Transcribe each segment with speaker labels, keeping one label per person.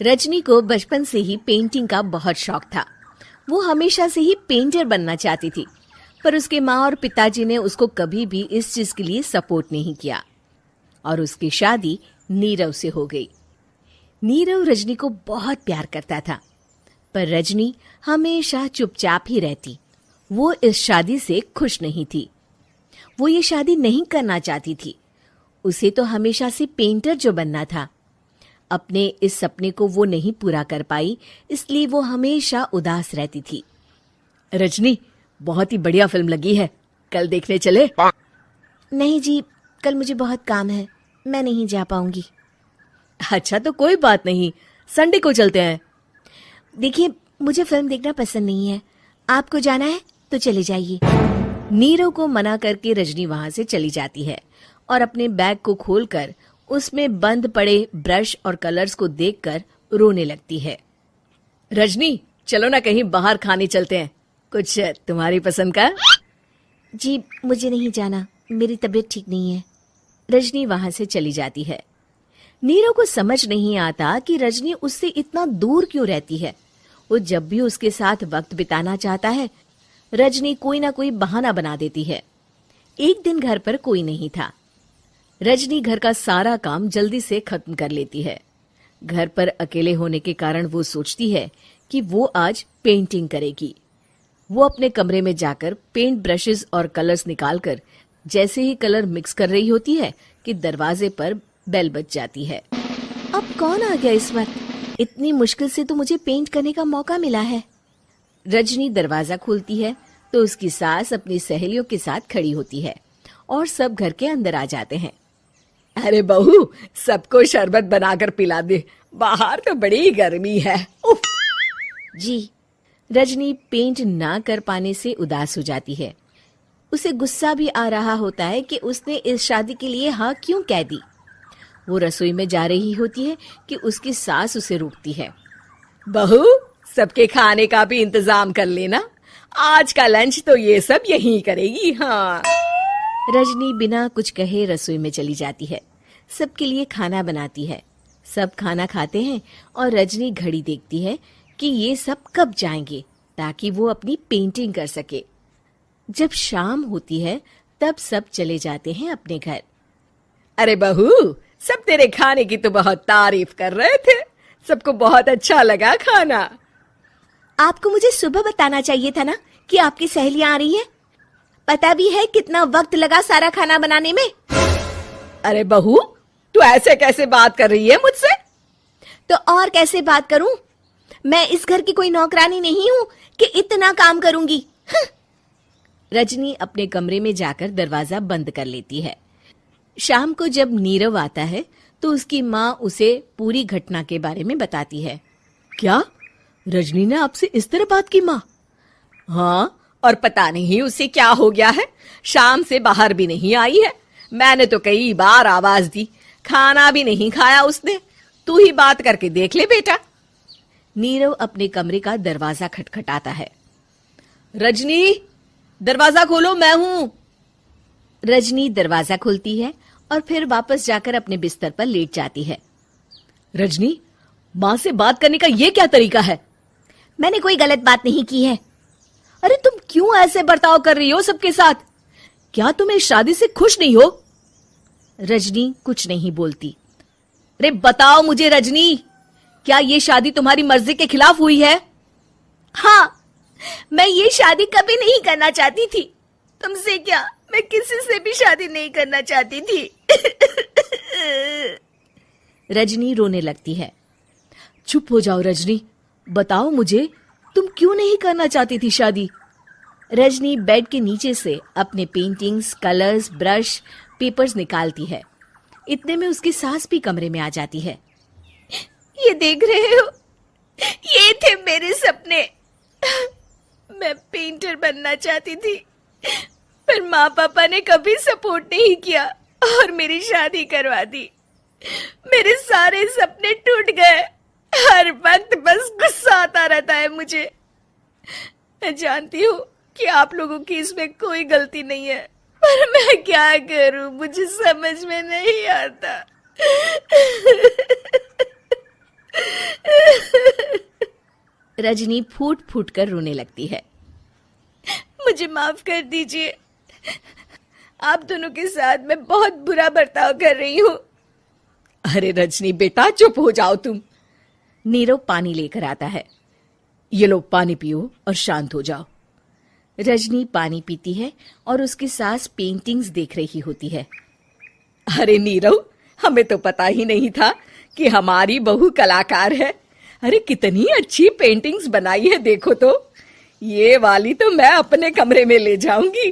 Speaker 1: रजनी को बचपन से ही पेंटिंग का बहुत शौक था। वो हमेशा से ही पेंटर बनना चाहती थी, पर उसके माँ और पिताजी ने उसको कभी भी इस चीज के लिए सपोर्ट नहीं किया और उसकी शादी नीरव से हो गई। नीरव रजनी को बहुत प्यार करता था, पर रजनी हमेशा चुपचाप ही रहती। वो इस शादी से खुश नहीं थी। वो ये शादी नहीं करना चाहती थी। उसे तो हमेशा से पेंटर जो बनना था। अपने इस सपने को वो नहीं पूरा कर पाई, इसलिए वो हमेशा उदास रहती थी। रजनी, बहुत ही बढ़िया फिल्म लगी है, कल देखने चले?
Speaker 2: नहीं जी, कल मुझे बहुत काम है, मैं नहीं जा पाऊंगी।
Speaker 1: अच्छा तो कोई बात नहीं, संडे को चलते हैं।
Speaker 2: देखिए, मुझे फिल्म देखना पसंद नहीं है। आपको जाना है तो चले जाइए।
Speaker 1: नीरव को मना करके रजनी वहां से चली जाती है और अपने बैग को खोलकर उसमें बंद पड़े ब्रश और कलर्स को देखकर रोने लगती है। रजनी, चलो ना कहीं बाहर खाने चलते हैं, कुछ तुम्हारी पसंद का।
Speaker 2: जी, मुझे नहीं जाना, मेरी तबीयत ठीक नहीं है।
Speaker 1: रजनी वहां से चली जाती है। नीरव को समझ नहीं आता कि रजनी उससे इतना दूर क्यों रहती है। वो जब भी उसके साथ वक्त बिताना चाहता है, रजनी कोई ना कोई बहाना बना देती है। एक दिन घर पर कोई नहीं था। रजनी घर का सारा काम जल्दी से खत्म कर लेती है। घर पर अकेले होने के कारण वो सोचती है कि वो आज पेंटिंग करेगी। वो अपने कमरे में जाकर पेंट ब्रशेस और कलर्स निकालकर जैसे ही कलर मिक्स कर रही होती है कि दरवाजे पर बेल बज जाती है।
Speaker 2: अब कौन आ गया इस वक्त? इतनी मुश्किल से तो मुझे पेंट करने का मौका मिला है।
Speaker 1: रजनी दरवाजा खोलती है तो उसकी सास अपनी सहेलियों के साथ खड़ी होती है और सब घर के अंदर आ जाते हैं। अरे बहू, सबको शरबत बनाकर पिला दे, बाहर तो बड़ी गर्मी है। उफ।
Speaker 2: जी।
Speaker 1: रजनी पेंट ना कर पाने से उदास हो जाती है। उसे गुस्सा भी आ रहा होता है कि उसने इस शादी के लिए हाँ क्यों कह दी। वो रसोई में जा रही होती है कि उसकी सास उसे रोकती है। बहू, सबके खाने का भी इंतजाम कर लेना, आज का लंच तो ये सब यहीं करेगी। हाँ। रजनी बिना कुछ कहे रसोई में चली जाती है। सबके लिए खाना बनाती है। सब खाना खाते हैं और रजनी घड़ी देखती है कि ये सब कब जाएंगे ताकि वो अपनी पेंटिंग कर सके। जब शाम होती है तब सब चले जाते हैं अपने घर। अरे बहू, सब तेरे खाने की तो बहुत तारीफ कर रहे थे, सबको बहुत अच्छा लगा खाना।
Speaker 2: आपको मुझे सुबह बताना चाहिए था ना कि आपकी सहेलियां आ रही हैं। पता भी है कितना वक्त लगा सारा खाना बनाने में।
Speaker 1: अरे बहू, तू ऐसे कैसे बात कर रही है मुझसे?
Speaker 2: तो और कैसे बात करूं? मैं इस घर की कोई नौकरानी नहीं हूं कि इतना काम करूंगी।
Speaker 1: रजनी अपने कमरे में जाकर दरवाजा बंद कर लेती है। शाम को जब नीरव आता है तो उसकी माँ उसे पूरी घटना के बारे में बताती है। क्या रजनी ने आपसे इस तरह बात की माँ? हाँ, और पता नहीं उसे क्या हो गया है, शाम से बाहर भी नहीं आई है। मैंने तो कई बार आवाज दी, खाना भी नहीं खाया उसने। तू ही बात करके देख ले बेटा। नीरव अपने कमरे का दरवाजा खटखटाता है। रजनी, दरवाजा खोलो, मैं हूं। रजनी दरवाजा खोलती है और फिर वापस जाकर अपने बिस्तर पर लेट जाती है। रजनी, माँ से बात करने का ये क्या तरीका है?
Speaker 2: मैंने कोई गलत बात नहीं की है।
Speaker 1: अरे तुम क्यों ऐसे बर्ताव कर रही हो सबके साथ? क्या तुम इस शादी से खुश नहीं हो? रजनी कुछ नहीं बोलती। अरे बताओ मुझे रजनी, क्या ये शादी तुम्हारी मर्जी के खिलाफ हुई है?
Speaker 2: हाँ, मैं ये शादी कभी नहीं करना चाहती थी। तुमसे क्या, मैं किसी से भी शादी नहीं करना चाहती थी।
Speaker 1: रजनी रोने लगती है। चुप हो जाओ रजनी, बताओ मुझे, तुम क्यों नहीं करना चाहती थी शादी? रजनी बेड के नीचे से अपने पेंटिंग्स, कलर्स, ब्रश, पेपर्स निकालती है। इतने में उसकी सास भी कमरे में आ जाती है।
Speaker 2: ये देख रहे हो, ये थे मेरे सपने। मैं पेंटर बनना चाहती थी, पर माँ पापा ने कभी सपोर्ट नहीं किया और मेरी शादी करवा दी। मेरे सारे सपने टूट गए। हर वक्त बस गुस्सा आता रहता है मुझे। मैं जानती हूँ कि आप लोगों की इसमें कोई गलती नहीं है, पर मैं क्या करूं, मुझे समझ में नहीं आता।
Speaker 1: रजनी फूट फूट कर रोने लगती है।
Speaker 2: मुझे माफ कर दीजिए, आप दोनों के साथ मैं बहुत बुरा बर्ताव कर रही हूँ।
Speaker 3: अरे रजनी बेटा, चुप हो जाओ तुम।
Speaker 1: नीरव पानी लेकर आता है।
Speaker 3: ये लो पानी पियो और शांत हो जाओ।
Speaker 1: रजनी पानी पीती है और उसकी सास पेंटिंग्स देख रही होती है।
Speaker 3: अरे नीरव, हमें तो पता ही नहीं था कि हमारी बहू कलाकार है। अरे कितनी अच्छी पेंटिंग्स बनाई है, देखो तो। ये वाली तो मैं अपने कमरे में ले जाऊंगी।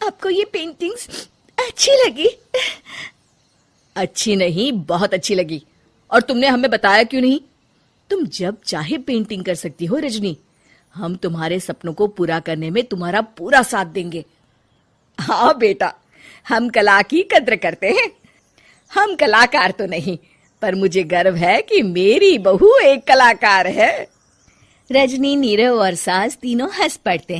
Speaker 2: आपको ये पेंटिंग्स अच्छी लगी?
Speaker 3: अच्छी नहीं, बहुत अच्छी लगी। और तुमने हमें बताया क्यों नहीं? तुम जब चाहे पेंटिंग कर सकती हो रजनी। हम तुम्हारे सपनों को पूरा करने में तुम्हारा पूरा साथ देंगे। हाँ बेटा, हम कला की कद्र करते हैं। हम कलाकार तो नहीं, पर मुझे गर्व है कि मेरी बहू एक कलाकार है।
Speaker 1: रजनी, नीरव और सास तीनों हंस पड़ते हैं।